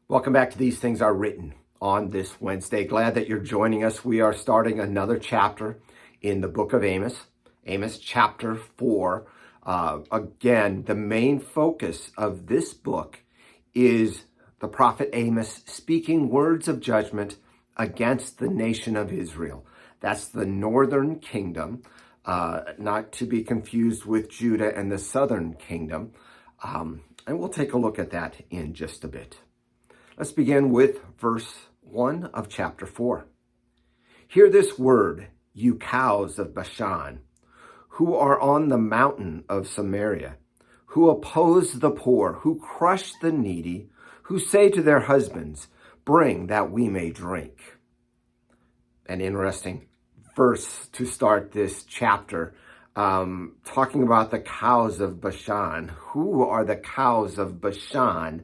Welcome back to These Things Are Written on this Wednesday. Glad that you're joining us. We are starting another chapter in the book of Amos, Amos chapter 4. Again, the main focus of this book is the prophet Amos speaking words of judgment against the nation of Israel. That's the northern kingdom, not to be confused with Judah and the southern kingdom. And we'll take a look at that in just a bit. Let's begin with verse 1 of chapter 4. Hear this word, you cows of Bashan, who are on the mountain of Samaria, who oppose the poor, who crush the needy, who say to their husbands, bring that we may drink. An interesting verse to start this chapter, talking about the cows of Bashan. Who are the cows of Bashan?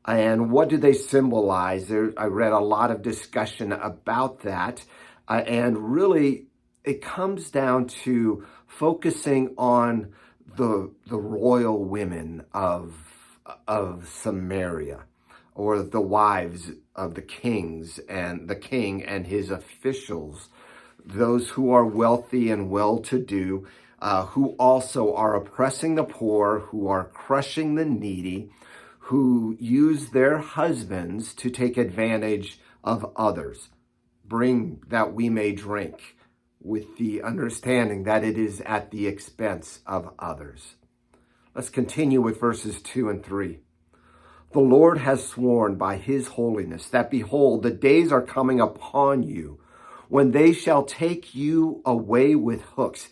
And what do they symbolize? I read a lot of discussion about that. And really, it comes down to focusing on the royal women of Samaria, or the wives of the kings and the king and his officials, those who are wealthy and well-to-do, who also are oppressing the poor, who are crushing the needy, who use their husbands to take advantage of others. Bring that we may drink, with the understanding that it is at the expense of others. Let's continue with verses 2 and 3. The Lord has sworn by his holiness that, behold, the days are coming upon you when they shall take you away with hooks,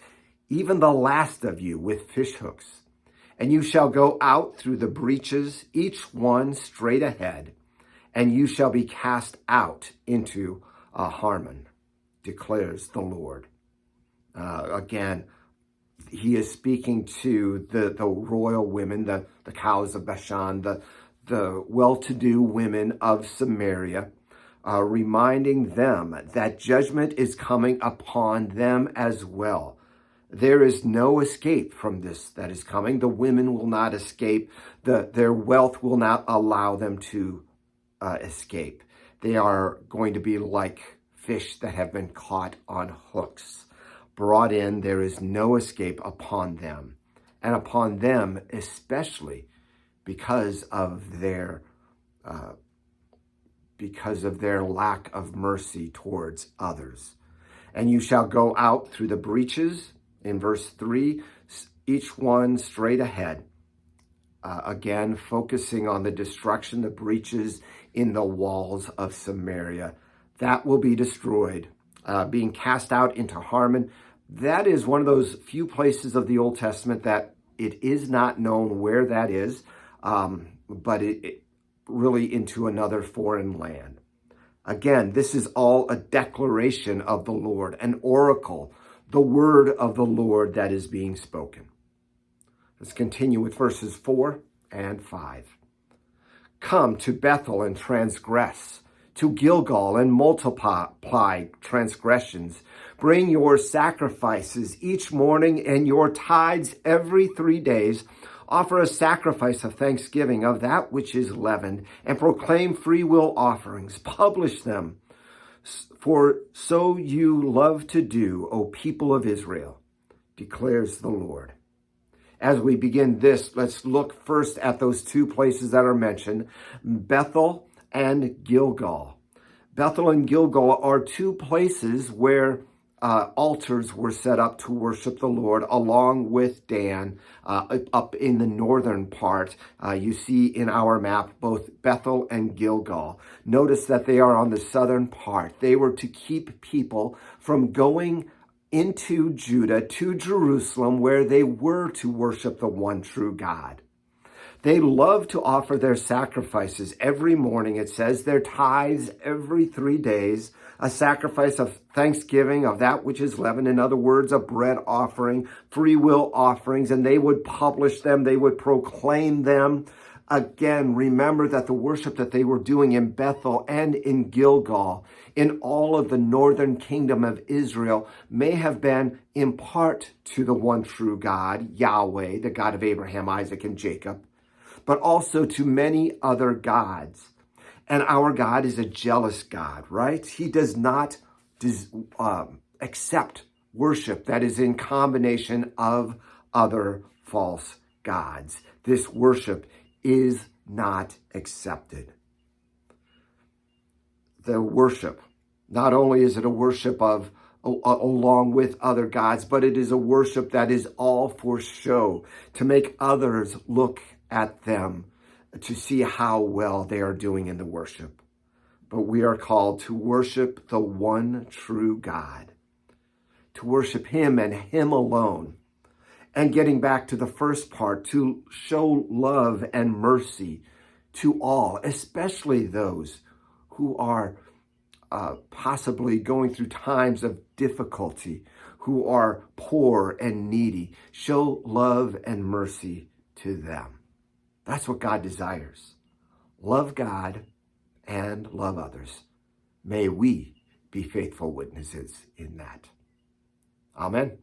even the last of you with fish hooks. And you shall go out through the breaches, each one straight ahead, and you shall be cast out into Harmon, declares the Lord. Again, he is speaking to the royal women, the cows of Bashan, the well-to-do women of Samaria, reminding them that judgment is coming upon them as well. There is no escape from this that is coming. The women will not escape. Their wealth will not allow them to escape. They are going to be like fish that have been caught on hooks. Brought in, there is no escape upon them. And upon them especially because of their lack of mercy towards others. And you shall go out through the breaches, in verse 3, each one straight ahead. Again, focusing on the destruction, the breaches in the walls of Samaria. That will be destroyed, being cast out into Harmon. That is one of those few places of the Old Testament that it is not known where that is, but it really into another foreign land. Again, this is all a declaration of the Lord, an oracle, the word of the Lord that is being spoken. Let's continue with verses 4 and 5. Come to Bethel and transgress, to Gilgal and multiply transgressions. Bring your sacrifices each morning and your tithes every 3 days. Offer a sacrifice of thanksgiving of that which is leavened, and proclaim free will offerings. Publish them. For so you love to do, O people of Israel, declares the Lord. As we begin this, let's look first at those two places that are mentioned, Bethel and Gilgal. Bethel and Gilgal are two places where altars were set up to worship the Lord, along with Dan, up in the northern part. You see in our map both Bethel and Gilgal. Notice that they are on the southern part. They were to keep people from going into Judah to Jerusalem, where they were to worship the one true God. They love to offer their sacrifices every morning. It says their tithes every 3 days, a sacrifice of thanksgiving of that which is leavened. In other words, a bread offering, free will offerings, and they would publish them. They would proclaim them. Again, remember that the worship that they were doing in Bethel and in Gilgal, in all of the northern kingdom of Israel, may have been in part to the one true God, Yahweh, the God of Abraham, Isaac, and Jacob, but also to many other gods. And our God is a jealous God, right? He does not accept worship that is in combination of other false gods. This worship is not accepted. The worship, not only is it a worship of along with other gods, but it is a worship that is all for show, to make others look at them, to see how well they are doing in the worship. But we are called to worship the one true God, to worship him and him alone. And getting back to the first part, to show love and mercy to all, especially those who are possibly going through times of difficulty, who are poor and needy. Show love and mercy to them. That's what God desires. Love God and love others. May we be faithful witnesses in that. Amen.